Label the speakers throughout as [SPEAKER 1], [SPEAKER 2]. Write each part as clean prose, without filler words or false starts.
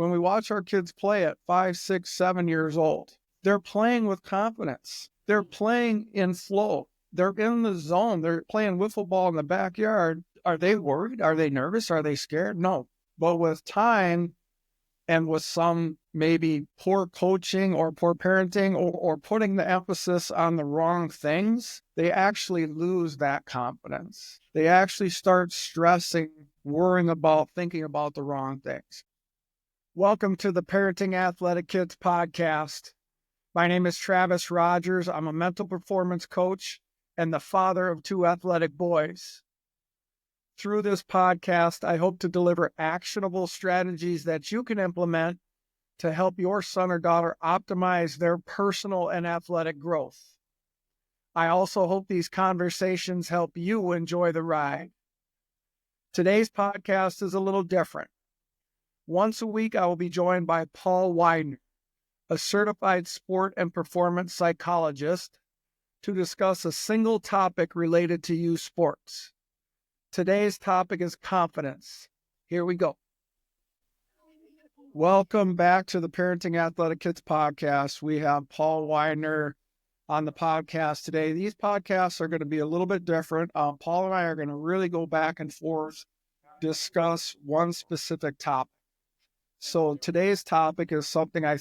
[SPEAKER 1] when we watch our kids play at 5, 6, 7 years old, they're playing with confidence. They're playing in flow. They're in the zone. They're playing wiffle ball in the backyard. Are they worried? Are they nervous? Are they scared? No. But with time and with some maybe poor coaching or poor parenting or putting the emphasis on the wrong things, they actually lose that confidence. They actually start stressing, worrying about, thinking about the wrong things. Welcome to the Parenting Athletic Kids podcast. My name is Travis Rogers. I'm a mental performance coach and the father of 2 athletic boys. Through this podcast, I hope to deliver actionable strategies that you can implement to help your son or daughter optimize their personal and athletic growth. I also hope these conversations help you enjoy the ride. Today's podcast is a little different. Once a week, I will be joined by Paul Weidner, a certified sport and performance psychologist, to discuss a single topic related to youth sports. Today's topic is confidence. Here we go. Welcome back to the Parenting Athletic Kids podcast. We have Paul Weidner on the podcast today. These podcasts are going to be a little bit different. Paul and I are going to really go back and forth, discuss one specific topic. So today's topic is something I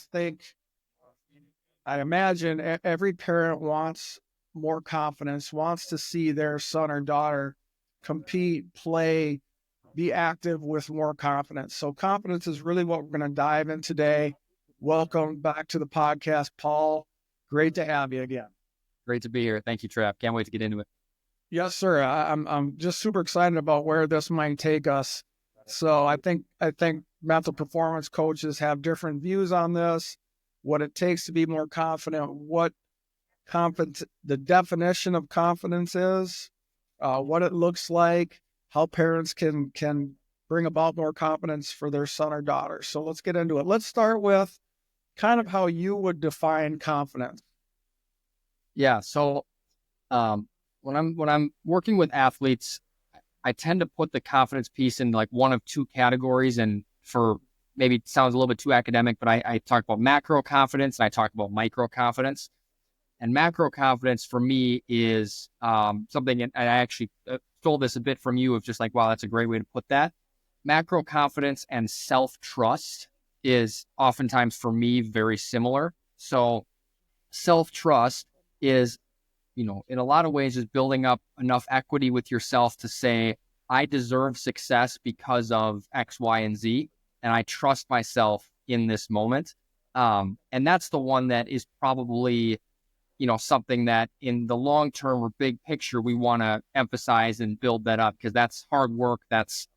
[SPEAKER 1] imagine every parent wants more confidence, wants to see their son or daughter compete, play, be active with more confidence. So confidence is really what we're going to dive in today. Welcome back to the podcast, Paul. Great to have you again.
[SPEAKER 2] Great to be here. Thank you, Trav. Can't wait to get into it.
[SPEAKER 1] Yes, sir. I'm just super excited about where this might take us. So I think mental performance coaches have different views on this, what it takes to be more confident, what confidence, the definition of confidence is, what it looks like, how parents can bring about more confidence for their son or daughter. So let's get into it. Let's start with kind of how you would define confidence.
[SPEAKER 2] Yeah. So when I'm working with athletes, I tend to put the confidence piece in like one of 2 categories. And for maybe it sounds a little bit too academic, but I talk about macro confidence and I talk about micro confidence. And macro confidence for me is something, and I actually stole this a bit from you of just like, wow, that's a great way to put that. Macro confidence and self-trust is oftentimes for me very similar. So self-trust is, in a lot of ways is building up enough equity with yourself to say, I deserve success because of X, Y, and Z, and I trust myself in this moment. And that's the one that is probably something that in the long term or big picture, we want to emphasize and build that up because that's hard work. That's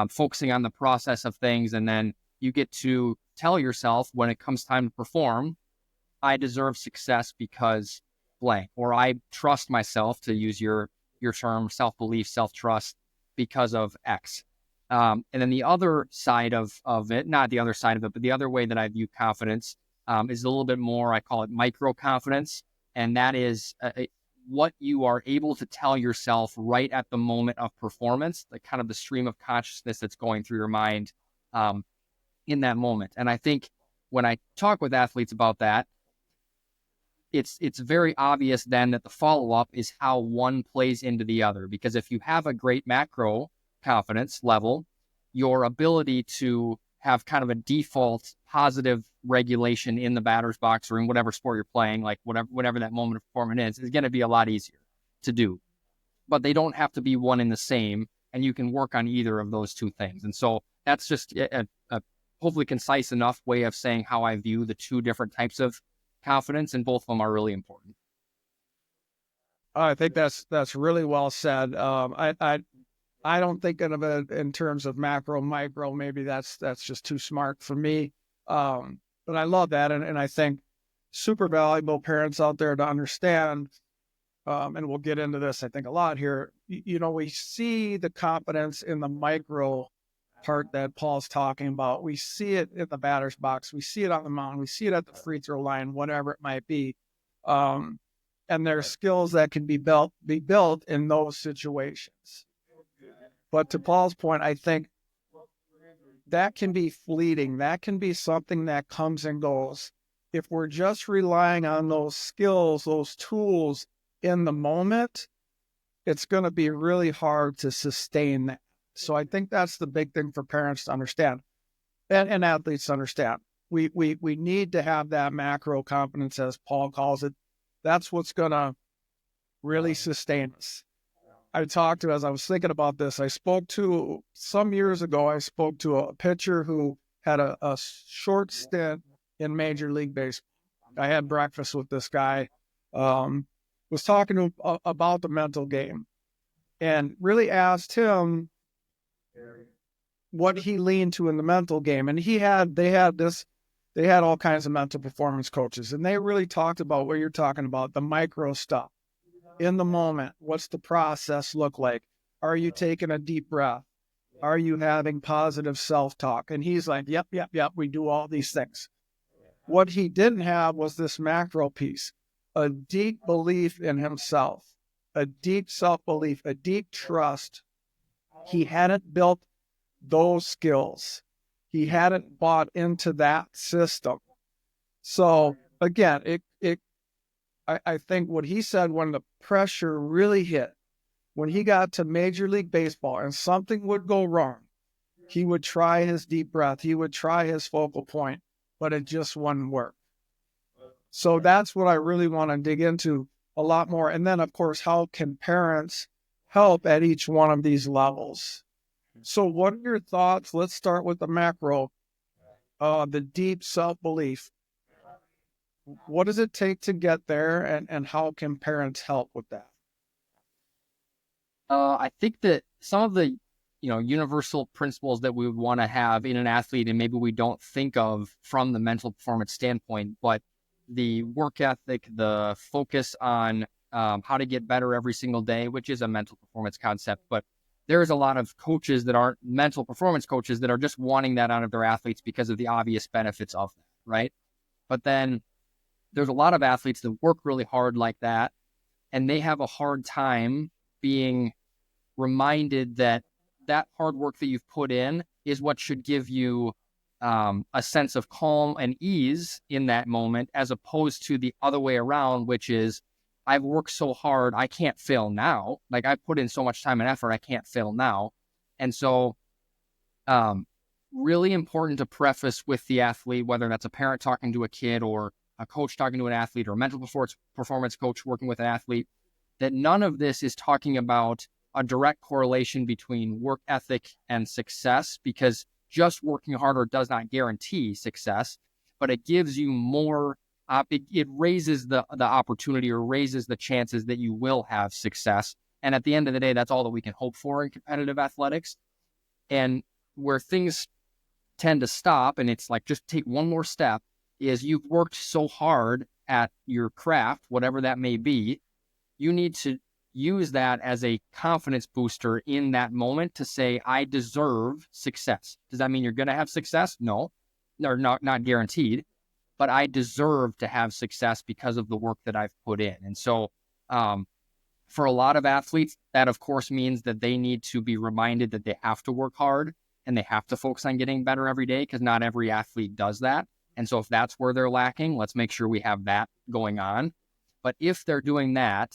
[SPEAKER 2] focusing on the process of things. And then you get to tell yourself when it comes time to perform, I deserve success because blank, or I trust myself, to use your term, self-belief, self-trust, because of X. And then the other side of it, not the other side of it, but the other way that I view confidence is a little bit more, I call it micro confidence. And that is what you are able to tell yourself right at the moment of performance, the kind of the stream of consciousness that's going through your mind in that moment. And I think when I talk with athletes about that, it's very obvious then that the follow-up is how one plays into the other. Because if you have a great macro confidence level, your ability to have kind of a default positive regulation in the batter's box or in whatever sport you're playing, like whatever that moment of performance is going to be a lot easier to do. But they don't have to be one and the same, and you can work on either of those 2 things. And so that's just a hopefully concise enough way of saying how I view the 2 different types of confidence, and both of them are really important.
[SPEAKER 1] I think that's really well said. I don't think of it in terms of macro, micro. Maybe that's just too smart for me. But I love that, and I think super valuable parents out there to understand. And we'll get into this, I think, a lot here. We see the confidence in the micro part that Paul's talking about. We see it in the batter's box. We see it on the mound. We see it at the free throw line, whatever it might be. And there's skills that can be built in those situations. But to Paul's point, I think that can be fleeting. That can be something that comes and goes. If we're just relying on those skills, those tools in the moment, it's going to be really hard to sustain that. So I think that's the big thing for parents to understand and athletes to understand. We need to have that macro confidence, as Paul calls it. That's what's going to really sustain us. As I was thinking about this, some years ago, I spoke to a pitcher who had a short stint in Major League Baseball. I had breakfast with this guy, was talking to him about the mental game, and really asked him what he leaned to in the mental game. And they had all kinds of mental performance coaches, and they really talked about what you're talking about, the micro stuff. In the moment, what's the process look like? Are you taking a deep breath? Are you having positive self-talk? And he's like, yep, we do all these things. What he didn't have was this macro piece, a deep belief in himself, a deep self-belief, a deep trust. He hadn't built those skills. He hadn't bought into that system. So again, I think what he said, when the pressure really hit, when he got to Major League Baseball and something would go wrong, he would try his deep breath. He would try his focal point, but it just wouldn't work. So that's what I really want to dig into a lot more. And then, of course, how can parents help at each one of these levels? So what are your thoughts? Let's start with the macro, the deep self-belief. What does it take to get there, and how can parents help with that?
[SPEAKER 2] I think that some of the, universal principles that we would want to have in an athlete, and maybe we don't think of from the mental performance standpoint, but the work ethic, the focus on how to get better every single day, which is a mental performance concept. But there's a lot of coaches that aren't mental performance coaches that are just wanting that out of their athletes because of the obvious benefits of that, right? But then there's a lot of athletes that work really hard like that, and they have a hard time being reminded that hard work that you've put in is what should give you a sense of calm and ease in that moment, as opposed to the other way around, which is, I've worked so hard, I can't fail now. Like, I put in so much time and effort, I can't fail now. And so really important to preface with the athlete, whether that's a parent talking to a kid or a coach talking to an athlete or a mental performance coach working with an athlete, that none of this is talking about a direct correlation between work ethic and success, because just working harder does not guarantee success, but it gives you more, it raises the opportunity, or raises the chances that you will have success. And at the end of the day, that's all that we can hope for in competitive athletics. And where things tend to stop, and it's like, just take one more step, is you've worked so hard at your craft, whatever that may be, you need to use that as a confidence booster in that moment to say, I deserve success. Does that mean you're going to have success? No, or not guaranteed, but I deserve to have success because of the work that I've put in. And so for a lot of athletes, that of course means that they need to be reminded that they have to work hard and they have to focus on getting better every day, because not every athlete does that. And so if that's where they're lacking, let's make sure we have that going on. But if they're doing that,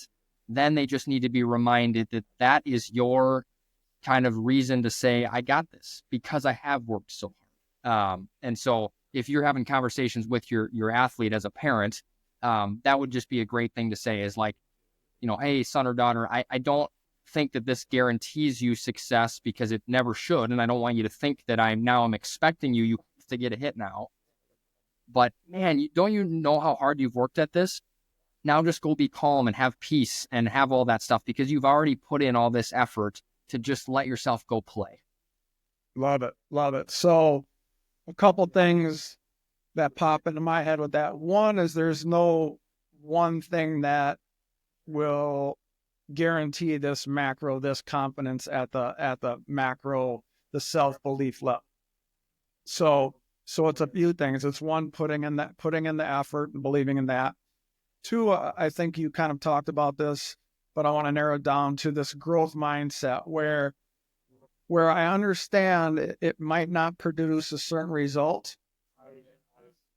[SPEAKER 2] then they just need to be reminded that that is your kind of reason to say, I got this because I have worked so hard. And so if you're having conversations with your athlete as a parent, that would just be a great thing to say, is like, hey, son or daughter, I don't think that this guarantees you success, because it never should. And I don't want you to think that I'm expecting you have to get a hit now. But man, don't you know how hard you've worked at this? Now just go be calm and have peace and have all that stuff, because you've already put in all this effort to just let yourself go play.
[SPEAKER 1] Love it. So a couple things that pop into my head with that. One is, there's no one thing that will guarantee this confidence at the macro, the self-belief level. So it's a few things. It's one, putting in the effort and believing in that. Two, I think you kind of talked about this, but I want to narrow it down to this growth mindset, where where I understand it might not produce a certain result,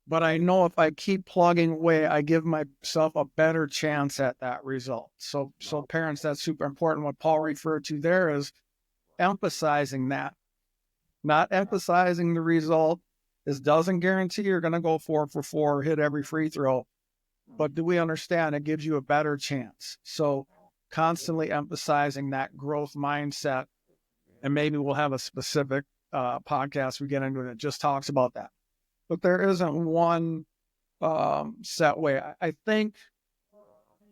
[SPEAKER 1] but I know if I keep plugging away, I give myself a better chance at that result. So parents, that's super important. What Paul referred to there is emphasizing that, not emphasizing the result. This doesn't guarantee you're going to go 4 for 4, hit every free throw, but do we understand it gives you a better chance? So constantly emphasizing that growth mindset, and maybe we'll have a specific podcast we get into that just talks about that. But there isn't one set way. I think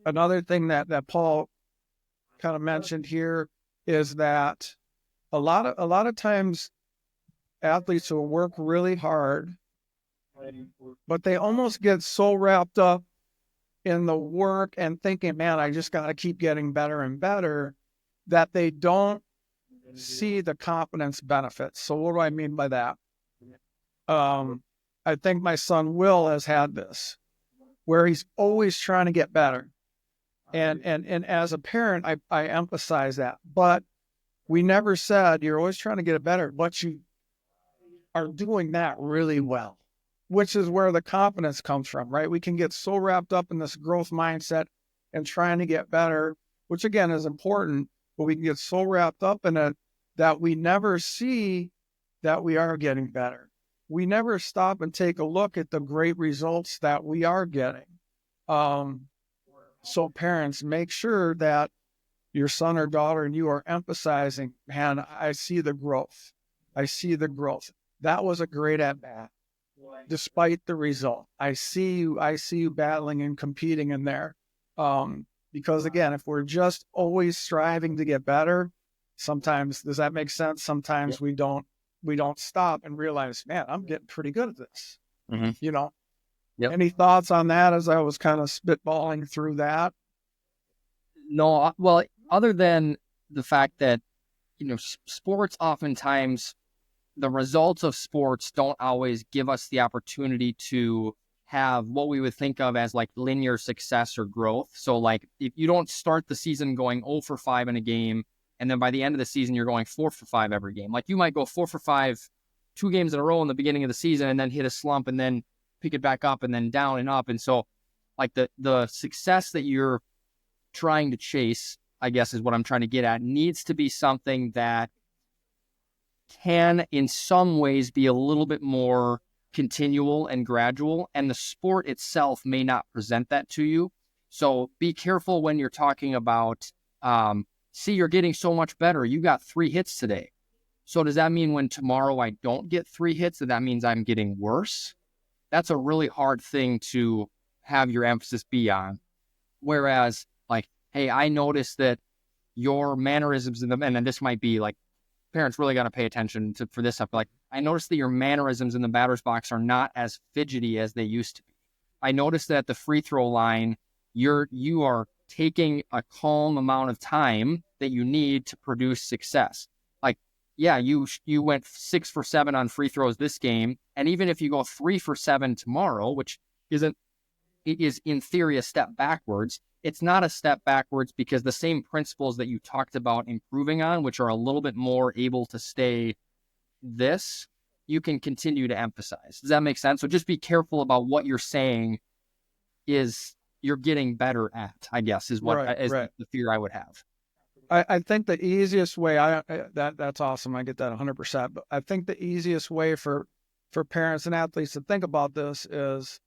[SPEAKER 1] another thing that Paul kind of mentioned here is that a lot of times athletes will work really hard, but they almost get so wrapped up in the work and thinking, man, I just got to keep getting better and better, that they don't see the confidence benefits. So what do I mean by that? I think my son Will has had this, where he's always trying to get better. And as a parent, I emphasize that. But we never said you're always trying to get it better, but you are doing that really well, which is where the confidence comes from, right? We can get so wrapped up in this growth mindset and trying to get better, which again is important, but we can get so wrapped up in it that we never see that we are getting better. We never stop and take a look at the great results that we are getting. So parents, make sure that your son or daughter and you are emphasizing, man, I see the growth. I see the growth. That was a great at bat, despite the result. I see you battling and competing in there. Because again, if we're just always striving to get better, sometimes, does that make sense? Sometimes we don't stop and realize, man, I'm getting pretty good at this.
[SPEAKER 2] Mm-hmm.
[SPEAKER 1] You know?
[SPEAKER 2] Yep.
[SPEAKER 1] Any thoughts on that as I was kind of spitballing through that?
[SPEAKER 2] No, well, other than the fact that, sports oftentimes, the results of sports don't always give us the opportunity to have what we would think of as like linear success or growth. So like if you don't start the season going 0 for 5 in a game, and then by the end of the season, you're going 4 for 5 every game. Like you might go 4 for 5, 2 games in a row in the beginning of the season and then hit a slump and then pick it back up and then down and up. And so like the success that you're trying to chase, I guess is what I'm trying to get at, needs to be something that can in some ways be a little bit more continual and gradual, and the sport itself may not present that to you. So be careful when you're talking about, see, you're getting so much better. You got 3 hits today. So does that mean when tomorrow I don't get 3 hits, that means I'm getting worse? That's a really hard thing to have your emphasis be on. Whereas like, hey, I noticed that your mannerisms in and then this might be like, parents really got to pay attention for this stuff. Like, I noticed that your mannerisms in the batter's box are not as fidgety as they used to be. I noticed that at the free throw line, you are taking a calm amount of time that you need to produce success. Like, yeah, you went 6 for 7 on free throws this game, and even if you go 3 for 7 tomorrow, which is in theory a step backwards, it's not a step backwards because the same principles that you talked about improving on, which are a little bit more able to stay this, you can continue to emphasize. Does that make sense? So just be careful about what you're saying is you're getting better at, I guess, is what right. The fear I would have.
[SPEAKER 1] I think the easiest way, that's awesome. I get that 100%. But I think the easiest way for parents and athletes to think about this is,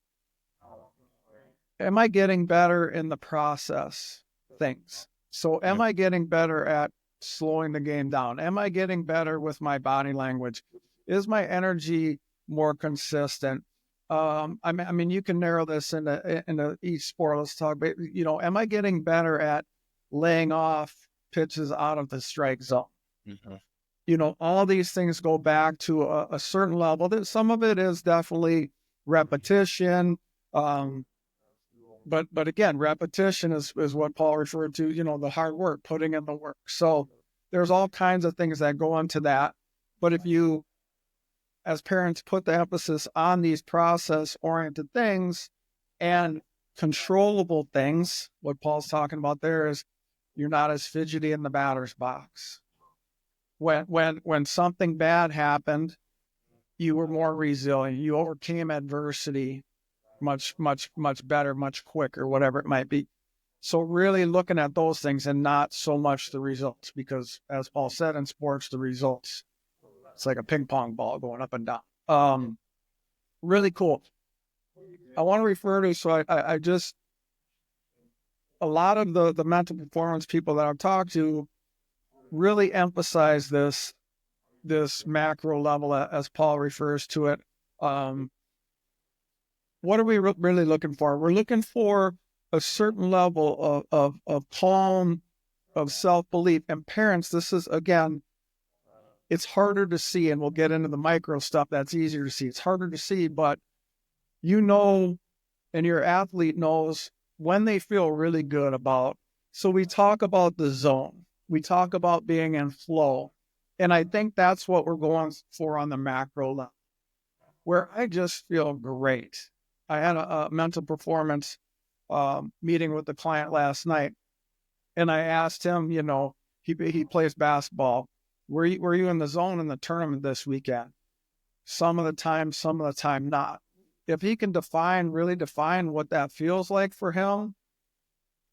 [SPEAKER 1] am I getting better in the process things? So am I getting better at slowing the game down? Am I getting better with my body language? Is my energy more consistent? I mean, you can narrow this into each sport. Let's talk about, am I getting better at laying off pitches out of the strike zone? Mm-hmm. All these things go back to a certain level. Some of it is definitely repetition. But again, repetition is what Paul referred to, the hard work, putting in the work. So there's all kinds of things that go into that. But if you, as parents, put the emphasis on these process-oriented things and controllable things, what Paul's talking about there is you're not as fidgety in the batter's box. When something bad happened, you were more resilient. You overcame adversity much better, much quicker, whatever it might be. So really looking at those things and not so much the results, because as Paul said, in sports, the results, it's like a ping pong ball going up and down. Really cool. I want to refer to, so I just, a lot of the mental performance people that I've talked to really emphasize this macro level, as Paul refers to it. What are we really looking for? We're looking for a certain level of calm, of self-belief. And parents, this is, again, it's harder to see, and we'll get into the micro stuff that's easier to see. It's harder to see, but you know, and your athlete knows when they feel really good about. So we talk about the zone. We talk about being in flow. And I think that's what we're going for on the macro level, where I just feel great. I had a mental performance meeting with the client last night, and I asked him, he plays basketball. Were you in the zone in the tournament this weekend? Some of the time not. If he can really define what that feels like for him,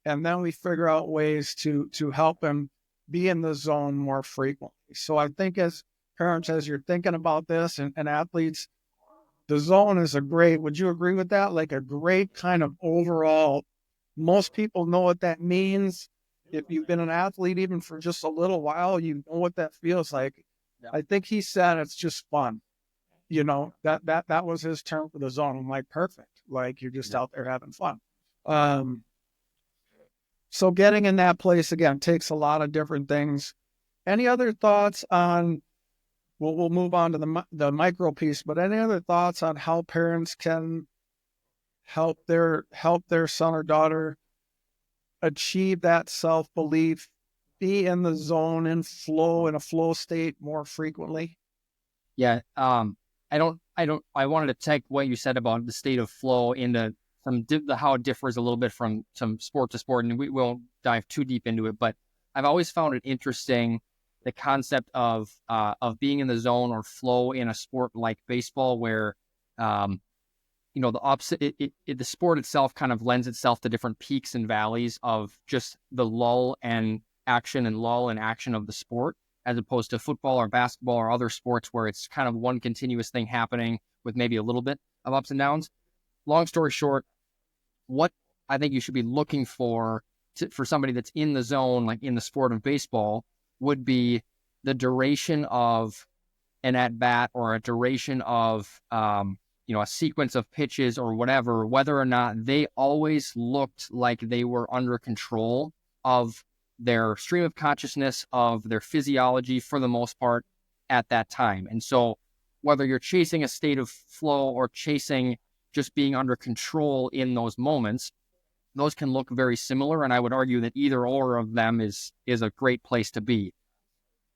[SPEAKER 1] and then we figure out ways to help him be in the zone more frequently. So I think as parents, as you're thinking about this, and athletes, the zone is would you agree with that? Like a great kind of overall, most people know what that means. If you've been an athlete even for just a little while, you know what that feels like.
[SPEAKER 2] Yeah.
[SPEAKER 1] I think he said it's just fun. That was his term for the zone. I'm like, perfect. Like you're just out there having fun. So getting in that place again takes a lot of different things. Any other thoughts on, we'll move on to the micro piece, but any other thoughts on how parents can help their son or daughter achieve that self-belief, be in the zone, in a flow state more frequently?
[SPEAKER 2] Yeah. I wanted to take what you said about the state of flow into how it differs a little bit from some sport to sport, and we won't dive too deep into it, but I've always found it interesting, the concept of being in the zone or flow in a sport like baseball, where the opposite, the sport itself kind of lends itself to different peaks and valleys of just the lull and action of the sport, as opposed to football or basketball or other sports where it's kind of one continuous thing happening with maybe a little bit of ups and downs. Long story short, what I think you should be looking for somebody that's in the zone, like in the sport of baseball, would be the duration of an at-bat, or a duration of a sequence of pitches or whatever, whether or not they always looked like they were under control of their stream of consciousness, of their physiology for the most part at that time. And so whether you're chasing a state of flow or chasing just being under control in those moments, those can look very similar. And I would argue that either or of them is a great place to be.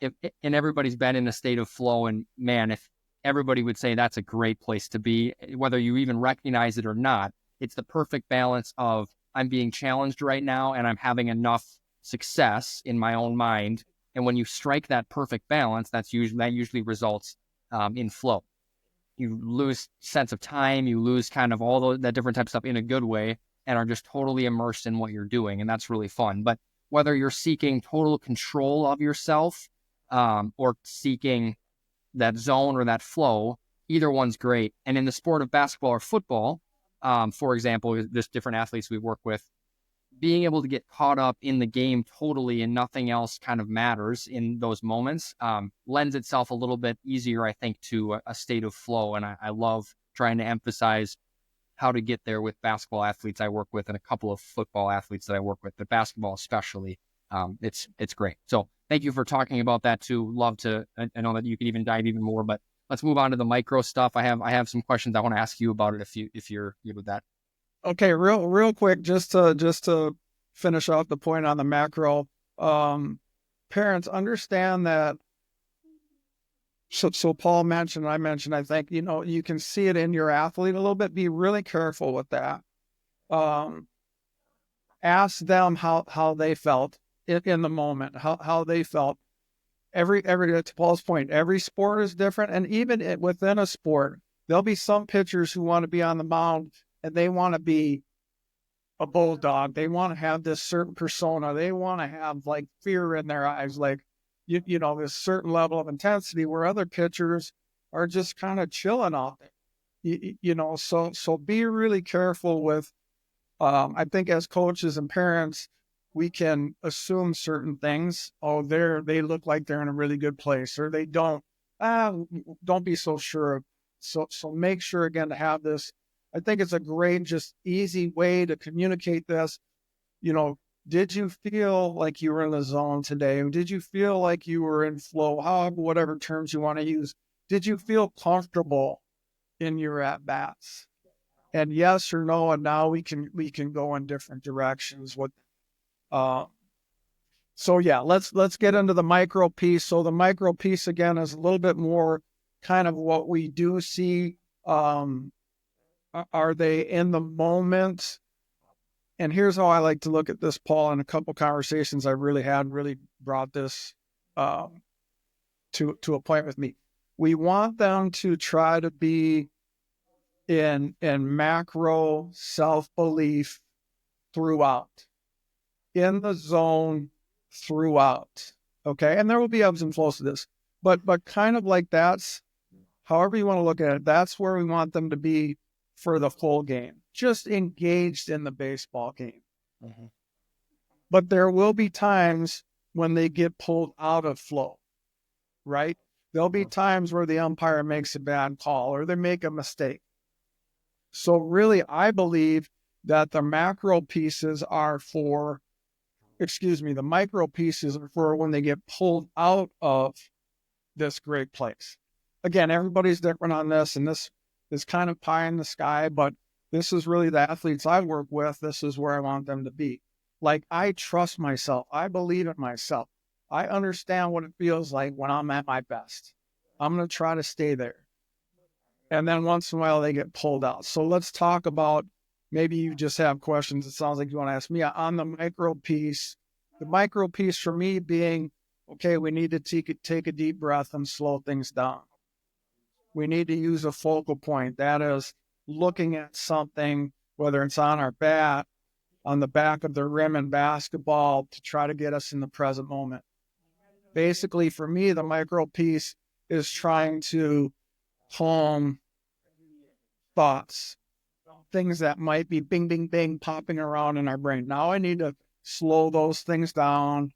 [SPEAKER 2] And everybody's been in a state of flow, and man, if everybody would say that's a great place to be, whether you even recognize it or not, it's the perfect balance of, I'm being challenged right now and I'm having enough success in my own mind. And when you strike that perfect balance, that usually results in flow. You lose sense of time, you lose kind of all that different type of stuff in a good way, and are just totally immersed in what you're doing. And that's really fun. But whether you're seeking total control of yourself, or seeking that zone or that flow, either one's great. And in the sport of basketball or football, for example, there's different athletes we work with, being able to get caught up in the game totally and nothing else kind of matters in those moments, lends itself a little bit easier, I think, to a state of flow. And I love trying to emphasize how to get there with basketball athletes I work with, and a couple of football athletes that I work with, but basketball especially. It's great. So thank you for talking about that too. Love to, I know that you can even dive even more, but let's move on to the micro stuff. I have some questions I want to ask you about it if you're good with that.
[SPEAKER 1] Okay, real quick, just to finish off the point on the macro, parents understand that. So Paul mentioned, I mentioned, I think, you can see it in your athlete a little bit. Be really careful with that. Ask them how they felt in the moment, how they felt. to Paul's point, every sport is different. And even within a sport, there'll be some pitchers who want to be on the mound and they want to be a bulldog. They want to have this certain persona. They want to have like fear in their eyes, like, this certain level of intensity, where other pitchers are just kind of chilling off it. So be really careful with, I think as coaches and parents, we can assume certain things. Oh, they look like they're in a really good place, or they don't. Don't be so sure. So make sure again to have this. I think it's a great, just easy way to communicate this. Did you feel like you were in the zone today? Or did you feel like you were in flow? However, whatever terms you want to use. Did you feel comfortable in your at bats? And yes or no, and now we can go in different directions. So yeah, let's get into the micro piece. So the micro piece again is a little bit more kind of what we do see. Are they in the moment? And here's how I like to look at this, Paul. In a couple conversations I really brought this to a point with me. We want them to try to be in macro self-belief throughout, in the zone throughout. Okay. And there will be ebbs and flows to this, but kind of like that's however you want to look at it. That's where we want them to be for the full game, just engaged in the baseball game.
[SPEAKER 2] Mm-hmm.
[SPEAKER 1] But there will be times when they get pulled out of flow, right? There'll be times where the umpire makes a bad call or they make a mistake. So really, I believe that the micro pieces are for when they get pulled out of this great place. Again, everybody's different on this, and this is kind of pie in the sky, but this is really the athletes I work with. This is where I want them to be. Like, I trust myself. I believe in myself. I understand what it feels like when I'm at my best. I'm going to try to stay there. And then once in a while they get pulled out. So let's talk about, maybe you just have questions. It sounds like you want to ask me on the micro piece. The micro piece for me being, okay, we need to take a deep breath and slow things down. We need to use a focal point. That is looking at something, whether it's on our bat, on the back of the rim in basketball, to try to get us in the present moment. Basically, for me, the micro piece is trying to calm thoughts, things that might be bing, bing, bing, popping around in our brain. Now I need to slow those things down,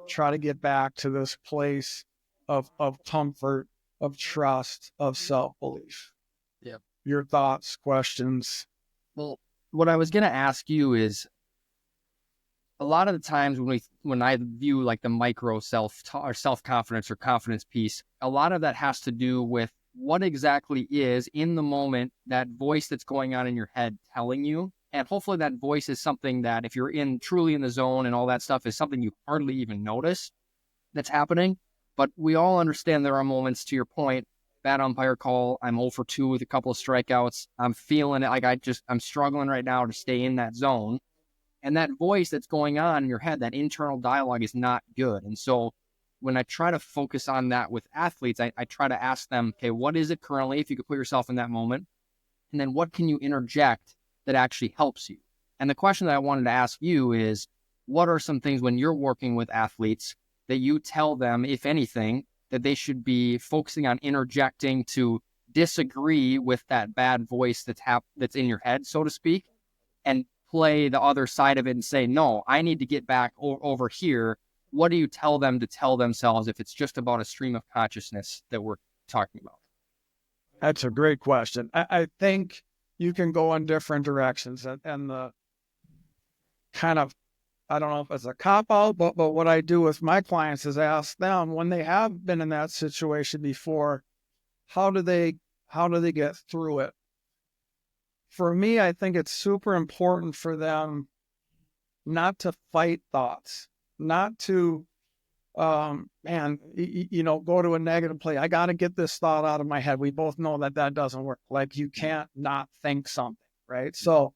[SPEAKER 1] try to get back to this place of comfort, of trust, of self-belief.
[SPEAKER 2] Yeah.
[SPEAKER 1] Your thoughts, questions?
[SPEAKER 2] Well, what I was going to ask you is, a lot of the times when I view like the micro self-confidence or confidence piece, a lot of that has to do with what exactly is in the moment that voice that's going on in your head telling you. And hopefully that voice is something that, if you're truly in the zone and all that stuff, is something you hardly even notice that's happening. But we all understand there are moments, to your point, bad umpire call, I'm 0 for 2 with a couple of strikeouts. I'm feeling it like I'm struggling right now to stay in that zone. And that voice that's going on in your head, that internal dialogue, is not good. And so when I try to focus on that with athletes, I try to ask them, okay, what is it currently, if you could put yourself in that moment? And then what can you interject that actually helps you? And the question that I wanted to ask you is, what are some things when you're working with athletes that you tell them, if anything, that they should be focusing on interjecting to disagree with that bad voice that's in your head, so to speak, and play the other side of it and say, no, I need to get back over here. What do you tell them to tell themselves if it's just about a stream of consciousness that we're talking about?
[SPEAKER 1] That's a great question. I think you can go in different directions, and the kind of, I don't know if it's a cop-out, but what I do with my clients is ask them, when they have been in that situation before, how do they get through it? For me, I think it's super important for them not to fight thoughts, not to, go to a negative place. I got to get this thought out of my head. We both know that doesn't work. Like, you can't not think something, right? So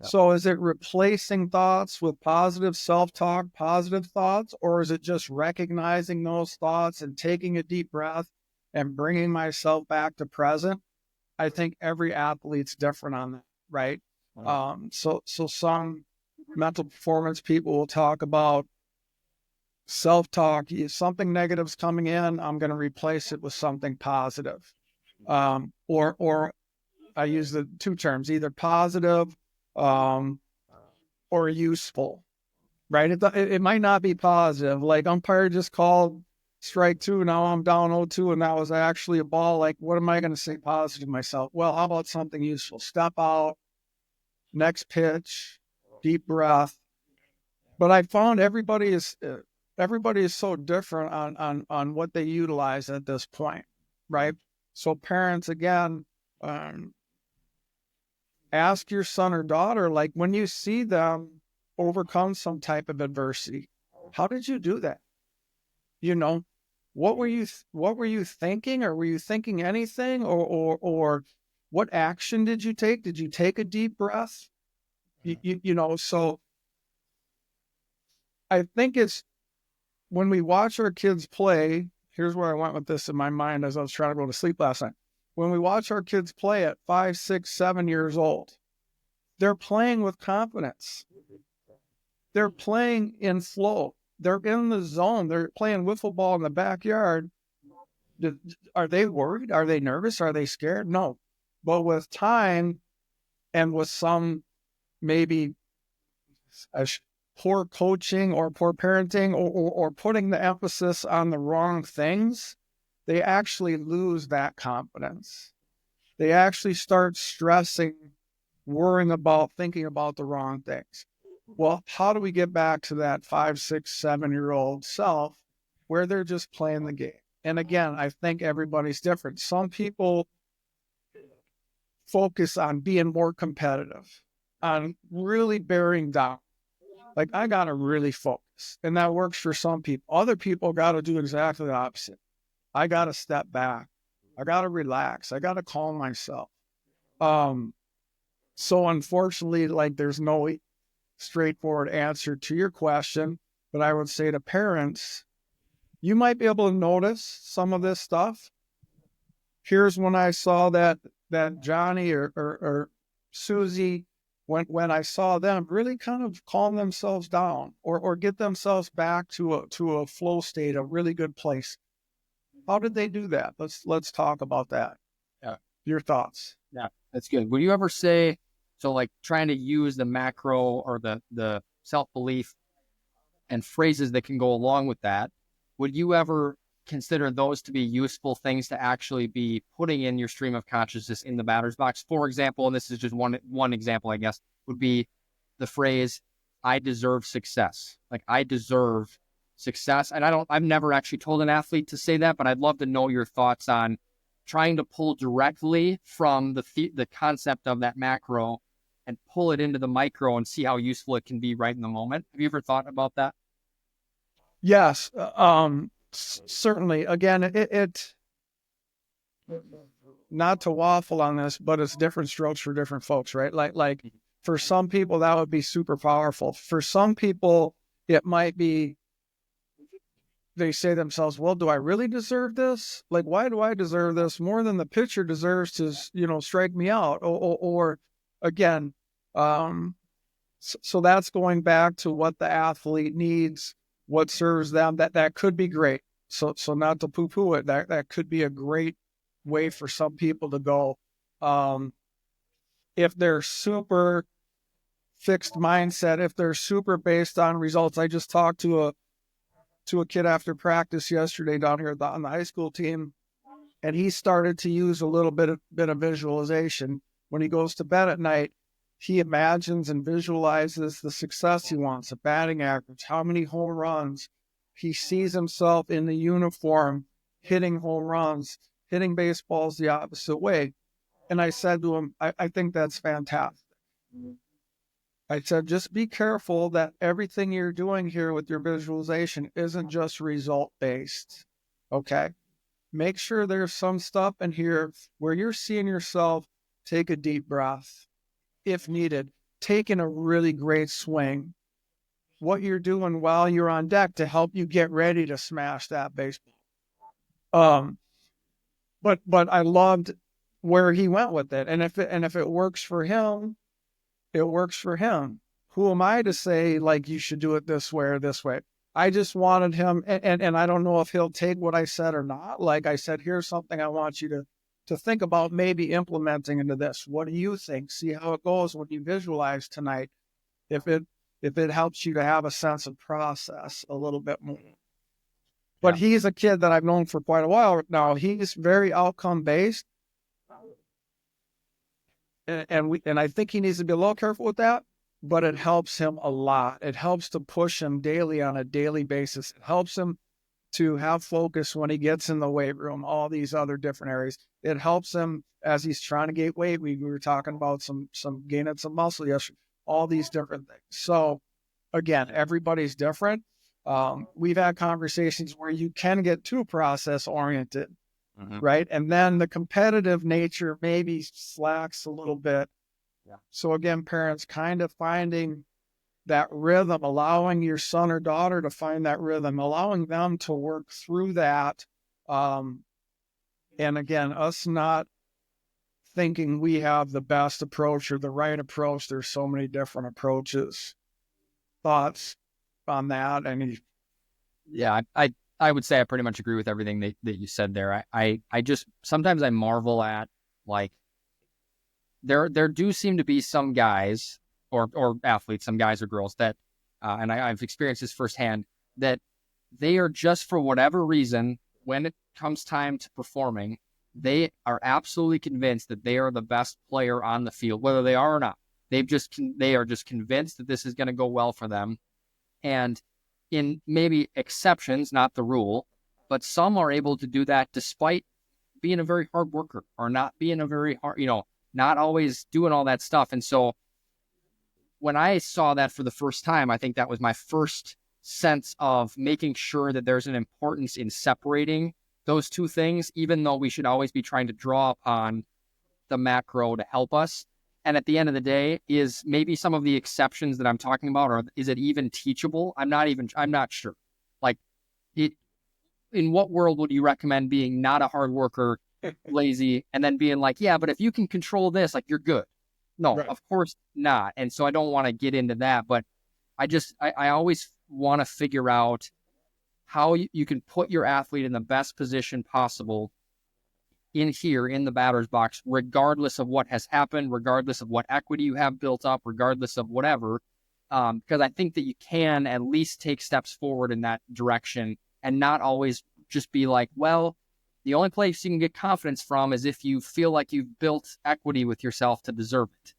[SPEAKER 1] So is it replacing thoughts with positive self-talk, positive thoughts, or is it just recognizing those thoughts and taking a deep breath and bringing myself back to present? I think every athlete's different on that, right? So some mental performance people will talk about self-talk. If something negative's coming in, I'm going to replace it with something positive. Or I use the two terms, either positive or useful, right? It might not be positive. Like umpire just called strike two. Now I'm down 0-2, and that was actually a ball. Like, what am I going to say positive to myself? Well, how about something useful? Step out, next pitch, deep breath. But I found everybody is so different on what they utilize at this point, right? So parents, again, ask your son or daughter, like when you see them overcome some type of adversity, how did you do that? You know, what were you thinking, or were you thinking anything, or what action did you take? Did you take a deep breath? So I think it's when we watch our kids play. Here's where I went with this in my mind as I was trying to go to sleep last night. When we watch our kids play at 5, 6, 7 years old, they're playing with confidence. They're playing in flow. They're in the zone. They're playing wiffle ball in the backyard. Are they worried? Are they nervous? Are they scared? No. But with time and with some maybe poor coaching or poor parenting, or putting the emphasis on the wrong things, they actually lose that confidence. They actually start stressing, worrying about, thinking about the wrong things. Well, how do we get back to that 5, 6, 7-year-old self where they're just playing the game? And again, I think everybody's different. Some people focus on being more competitive, on really bearing down. Like, I got to really focus. And that works for some people. Other people got to do exactly the opposite. I got to step back. I got to relax. I got to calm myself. So unfortunately, like, there's no straightforward answer to your question, but I would say to parents, you might be able to notice some of this stuff. Here's when I saw that Johnny or Susie, when I saw them really kind of calm themselves down, or get themselves back to a flow state, a really good place. How did they do that? Let's talk about that.
[SPEAKER 2] Yeah.
[SPEAKER 1] Your thoughts.
[SPEAKER 2] Yeah, that's good. Would you ever say, so like trying to use the macro or the self-belief and phrases that can go along with that, would you ever consider those to be useful things to actually be putting in your stream of consciousness in the batter's box? For example, and this is just one example, I guess, would be the phrase, I deserve success. Like, I deserve success. And I've never actually told an athlete to say that, but I'd love to know your thoughts on trying to pull directly from the concept of that macro and pull it into the micro and see how useful it can be right in the moment. Have you ever thought about that?
[SPEAKER 1] Yes, certainly. Again, it not to waffle on this, but it's different strokes for different folks, right? Like for some people that would be super powerful. For some people, it might be, they say to themselves, well, do I really deserve this? Like, why do I deserve this more than the pitcher deserves to, strike me out? Or again, so that's going back to what the athlete needs, what serves them. That could be great. So not to poo-poo it, that could be a great way for some people to go. If they're super fixed mindset, if they're super based on results. I just talked to a kid after practice yesterday down here on the high school team, and he started to use a little bit of visualization. When he goes to bed at night, he imagines and visualizes the success he wants, a batting average, how many home runs. He sees himself in the uniform, hitting home runs, hitting baseballs the opposite way. And I said to him, I think that's fantastic. I said, just be careful that everything you're doing here with your visualization isn't just result-based, okay? Make sure there's some stuff in here where you're seeing yourself take a deep breath, if needed. taking a really great swing, what you're doing while you're on deck to help you get ready to smash that baseball. But I loved where he went with it. And if it works for him, it works for him. Who am I to say, like, you should do it this way or this way? I just wanted him, and I don't know if he'll take what I said or not. Like I said, here's something I want you to think about maybe implementing into this. What do you think? See how it goes when you visualize tonight. If it helps you to have a sense of process a little bit more. But he's a kid that I've known for quite a while now. He's very outcome based. And I think he needs to be a little careful with that, but it helps him a lot. It helps to push him daily on a daily basis. It helps him to have focus when he gets in the weight room, all these other different areas. It helps him as he's trying to gain weight. We were talking about some gaining some muscle yesterday, all these different things. So again, everybody's different. We've had conversations where you can get too process oriented. Mm-hmm. Right. And then the competitive nature maybe slacks a little bit. Yeah. So again, parents kind of finding that rhythm, allowing your son or daughter to find that rhythm, allowing them to work through that. And again, us not thinking we have the best approach or the right approach. There's so many different approaches. Thoughts on that?
[SPEAKER 2] Yeah, I would say I pretty much agree with everything that you said there. I just, sometimes I marvel at, like, there do seem to be some guys or athletes, some guys or girls that, and I've experienced this firsthand, that they are just, for whatever reason, when it comes time to performing, they are absolutely convinced that they are the best player on the field, whether they are or not. They are just convinced that this is going to go well for them. And in maybe exceptions, not the rule, but some are able to do that despite being a very hard worker or not being a very hard, not always doing all that stuff. And so when I saw that for the first time, I think that was my first sense of making sure that there's an importance in separating those two things, even though we should always be trying to draw upon the macro to help us. And at the end of the day, is maybe some of the exceptions that I'm talking about, or is it even teachable? I'm not sure. Like, in what world would you recommend being not a hard worker, lazy, and then being like, yeah, but if you can control this, like, you're good? No, right. Of course not. And so I don't want to get into that, but I always want to figure out how you can put your athlete in the best position possible in the batter's box, regardless of what has happened, regardless of what equity you have built up, regardless of whatever, because I think that you can at least take steps forward in that direction and not always just be like, well, the only place you can get confidence from is if you feel like you've built equity with yourself to deserve it.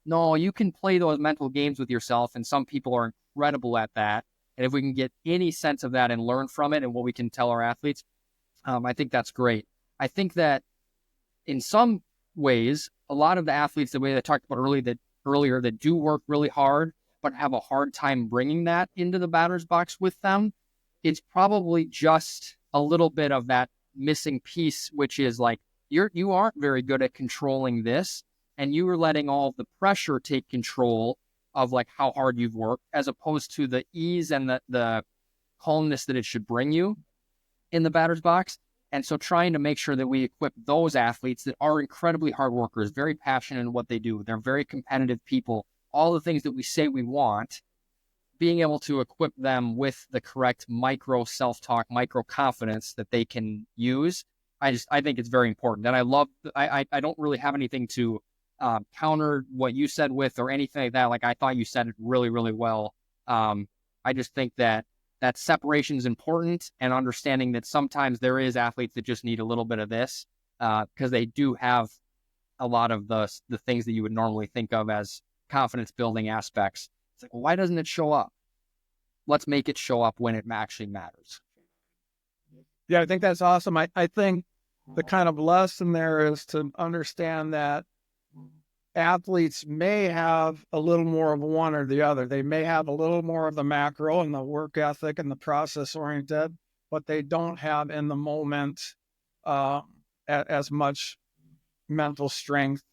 [SPEAKER 2] No, you can play those mental games with yourself, and some people are incredible at that. And if we can get any sense of that and learn from it and what we can tell our athletes, I think that's great. I think that in some ways, a lot of the athletes, the way I talked about earlier, that do work really hard, but have a hard time bringing that into the batter's box with them, it's probably just a little bit of that missing piece, which is like, you aren't very good at controlling this, and you are letting all the pressure take control of like how hard you've worked, as opposed to the ease and the calmness that it should bring you in the batter's box. And so trying to make sure that we equip those athletes that are incredibly hard workers, very passionate in what they do, they're very competitive people, all the things that we say we want, being able to equip them with the correct micro self-talk, micro confidence that they can use. I think it's very important. And I don't really have anything to counter what you said with or anything like that. Like, I thought you said it really, really well. I just think that separation is important, and understanding that sometimes there is athletes that just need a little bit of this because they do have a lot of the things that you would normally think of as confidence building aspects. It's like, well, why doesn't it show up? Let's make it show up when it actually matters.
[SPEAKER 1] Yeah, I think that's awesome. I think the kind of lesson there is to understand that athletes may have a little more of one or the other. They may have a little more of the macro and the work ethic and the process oriented, but they don't have in the moment as much mental strength,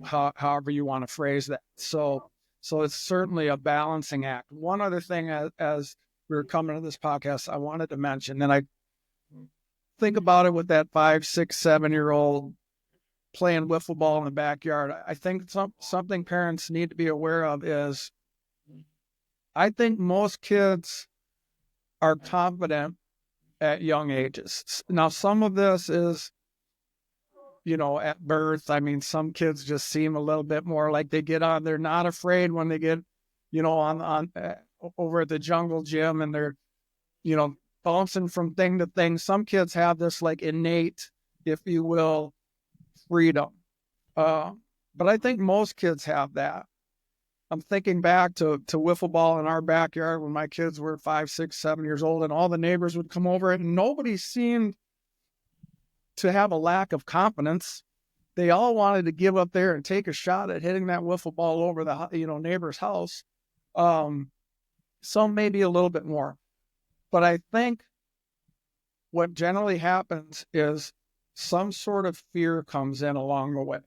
[SPEAKER 1] however you want to phrase that. So So it's certainly a balancing act. One other thing, as we were coming to this podcast, I wanted to mention, and I think about it with that 5, 6, 7-year-old playing wiffle ball in the backyard. I think something parents need to be aware of is, I think most kids are confident at young ages. Now, some of this is, at birth. I mean, some kids just seem a little bit more like they get on. They're not afraid when they get, on over at the jungle gym, and they're, bouncing from thing to thing. Some kids have this like innate, if you will, freedom. But I think most kids have that. I'm thinking back to wiffle ball in our backyard when my kids were 5, 6, 7 years old, and all the neighbors would come over, and nobody seemed to have a lack of confidence. They all wanted to give up there and take a shot at hitting that wiffle ball over the neighbor's house. Some maybe a little bit more, but I think what generally happens is some sort of fear comes in along the way.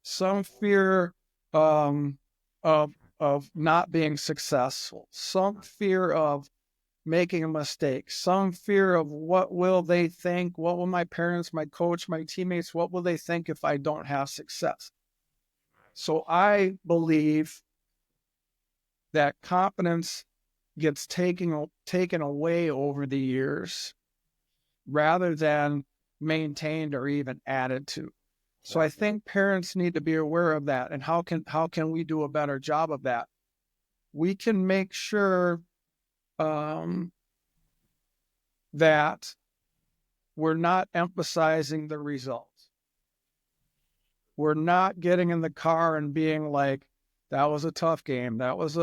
[SPEAKER 1] Some fear of not being successful, some fear of making a mistake, some fear of what will they think, what will my parents, my coach, my teammates, what will they think if I don't have success? So I believe that confidence gets taken away over the years rather than maintained or even added to. So I think parents need to be aware of that. And how can we do a better job of that? We can make sure that we're not emphasizing the results. We're not getting in the car and being like, that was a tough game. That was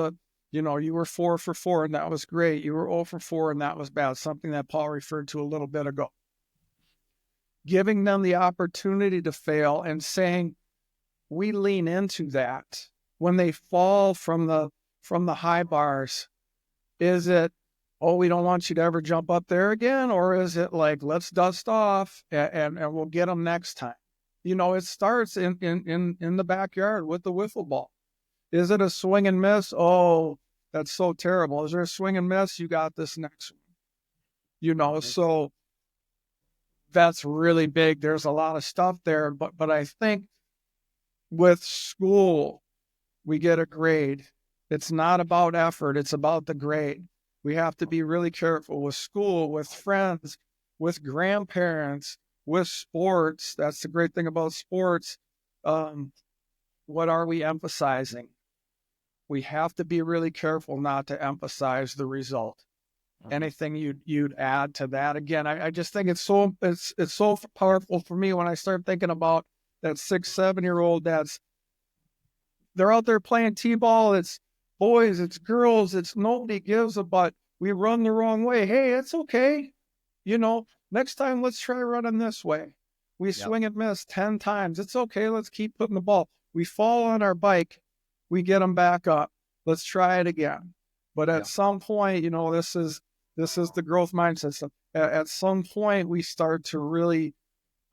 [SPEAKER 1] you were 4 for 4 and that was great. You were 0 for 4 and that was bad. Something that Paul referred to a little bit ago. Giving them the opportunity to fail and saying, we lean into that. When they fall from the high bars, is it, oh, we don't want you to ever jump up there again? Or is it like, let's dust off and we'll get them next time? It starts in the backyard with the wiffle ball. Is it a swing and miss? Oh, that's so terrible. Is there a swing and miss? You got this next one. So that's really big. There's a lot of stuff there, but I think with school, we get a grade. It's not about effort. It's about the grade. We have to be really careful with school, with friends, with grandparents, with sports. That's the great thing about sports. What are we emphasizing? We have to be really careful not to emphasize the result. Anything you'd add to that? Again, I just think it's so powerful for me when I start thinking about that 6, 7-year-old they're out there playing t-ball. It's boys, it's girls, it's nobody gives a but. We run the wrong way. Hey, it's okay. Next time let's try running this way. We swing and miss 10 times. It's okay. Let's keep putting the ball. We fall on our bike. We get them back up. Let's try it again. But at some point, this is the growth mindset. At some point, we start to really,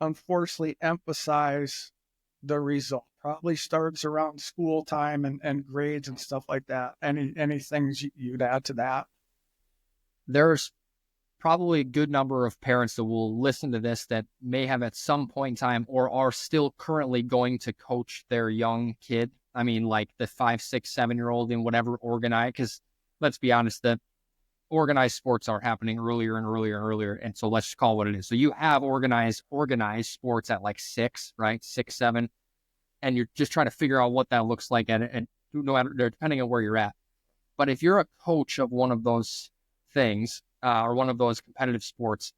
[SPEAKER 1] unfortunately, emphasize the result. Probably starts around school time and grades and stuff like that. Any things you'd add to that?
[SPEAKER 2] There's probably a good number of parents that will listen to this that may have at some point in time or are still currently going to coach their young kid. I mean, like the 5, 6, 7-year-old in whatever organized, because let's be honest, the organized sports are happening earlier and earlier and earlier. And so let's just call it what it is. So you have organized sports at like 6, right? 6, 7. And you're just trying to figure out what that looks like and depending on where you're at. But if you're a coach of one of those things or one of those competitive sports,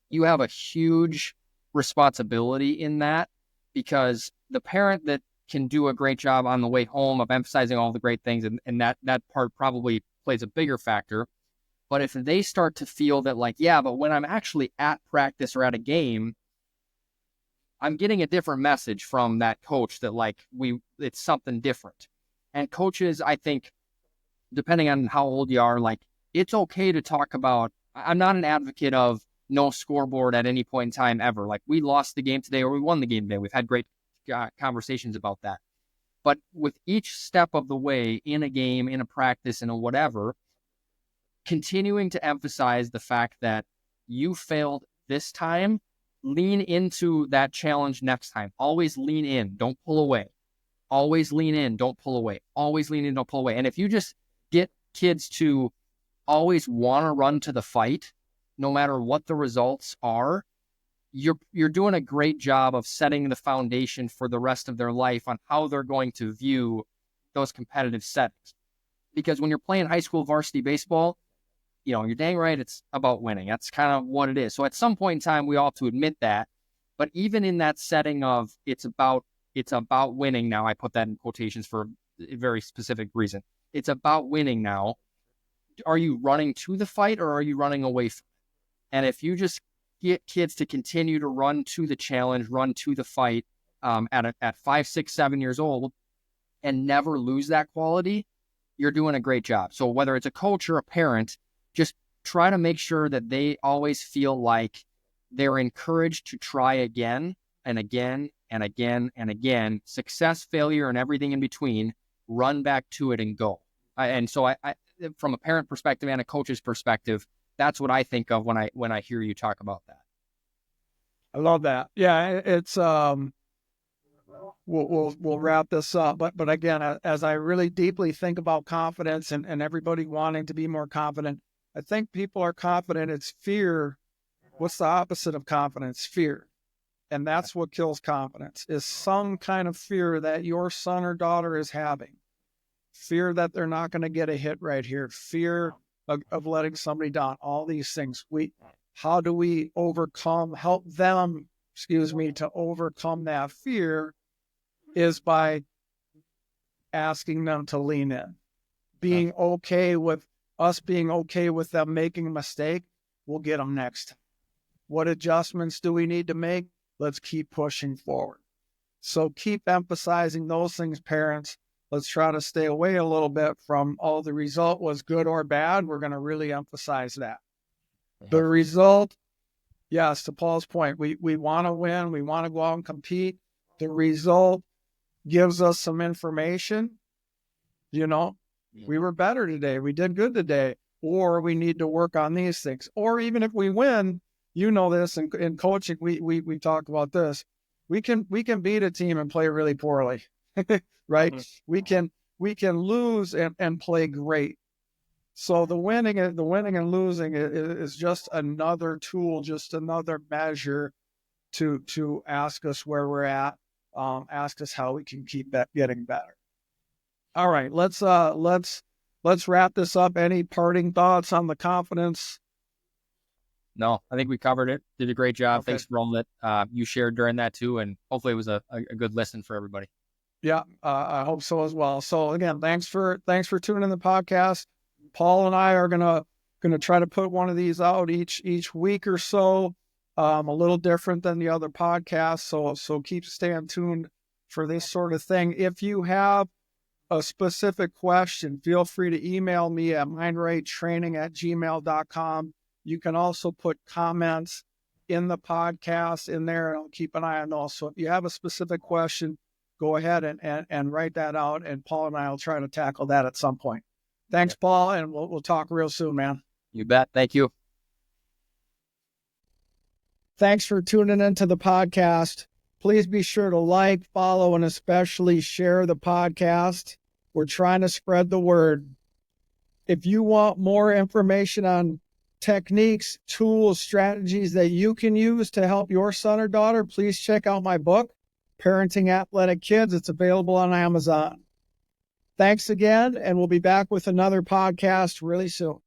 [SPEAKER 2] you have a huge responsibility in that, because the parent that can do a great job on the way home of emphasizing all the great things, and that part probably plays a bigger factor. But if they start to feel that like, yeah, but when I'm actually at practice or at a game, I'm getting a different message from that coach that like it's something different. And coaches, I think, depending on how old you are, like it's okay to talk about, I'm not an advocate of no scoreboard at any point in time ever. Like we lost the game today or we won the game today. We've had great conversations about that. But with each step of the way in a game, in a practice, in a whatever, continuing to emphasize the fact that you failed this time, lean into that challenge next time. Always lean in, don't pull away. Always lean in, don't pull away. Always lean in, don't pull away. And if you just get kids to always want to run to the fight, no matter what the results are, you're doing a great job of setting the foundation for the rest of their life on how they're going to view those competitive settings. Because when you're playing high school varsity baseball, you're dang right, it's about winning. That's kind of what it is. So at some point in time, we all have to admit that. But even in that setting of it's about winning now, I put that in quotations for a very specific reason. It's about winning now. Are you running to the fight or are you running away from it? And if you just get kids to continue to run to the challenge, run to the fight at 5, 6, 7 years old and never lose that quality, you're doing a great job. So whether it's a coach or a parent, just try to make sure that they always feel like they're encouraged to try again and again and again and again. Success, failure, and everything in between, run back to it and go. And so I from a parent perspective and a coach's perspective, that's what I think of when I hear you talk about that.
[SPEAKER 1] I love that. Yeah, it's we'll wrap this up. But again, as I really deeply think about confidence and everybody wanting to be more confident, I think people are confident. It's fear. What's the opposite of confidence? Fear. And that's what kills confidence, is some kind of fear that your son or daughter is having. Fear that they're not going to get a hit right here. Fear of letting somebody down. All these things. How do we help them, to overcome that fear is by asking them to lean in. Being okay with them making a mistake. We'll get them next time. What adjustments do we need to make? Let's keep pushing forward. So keep emphasizing those things, parents. Let's try to stay away a little bit from, the result was good or bad. We're going to really emphasize that. The result, yes, to Paul's point, we want to win. We want to go out and compete. The result gives us some information. We were better today. We did good today. Or we need to work on these things. Or even if we win, this in coaching, we talk about this. We can beat a team and play really poorly. Right? Mm-hmm. We can lose and play great. So the winning and losing is just another tool, just another measure to ask us where we're at, ask us how we can keep that getting better. All right, let's wrap this up. Any parting thoughts on the confidence?
[SPEAKER 2] No, I think we covered it. Did a great job. Okay. Thanks for all that you shared during that too, and hopefully it was a good listen for everybody.
[SPEAKER 1] Yeah, I hope so as well. So again, thanks for tuning in the podcast. Paul and I are gonna try to put one of these out each week or so. A little different than the other podcasts. So keep staying tuned for this sort of thing. If you have a specific question, feel free to email me at mindratetraining@gmail.com. You can also put comments in the podcast in there, and I'll keep an eye on those. So if you have a specific question, go ahead and write that out, and Paul and I will try to tackle that at some point. Thanks, Paul, and we'll talk real soon, man.
[SPEAKER 2] You bet. Thank you.
[SPEAKER 1] Thanks for tuning into the podcast. Please be sure to like, follow, and especially share the podcast. We're trying to spread the word. If you want more information on techniques, tools, strategies that you can use to help your son or daughter, please check out my book, Parenting Athletic Kids. It's available on Amazon. Thanks again, and we'll be back with another podcast really soon.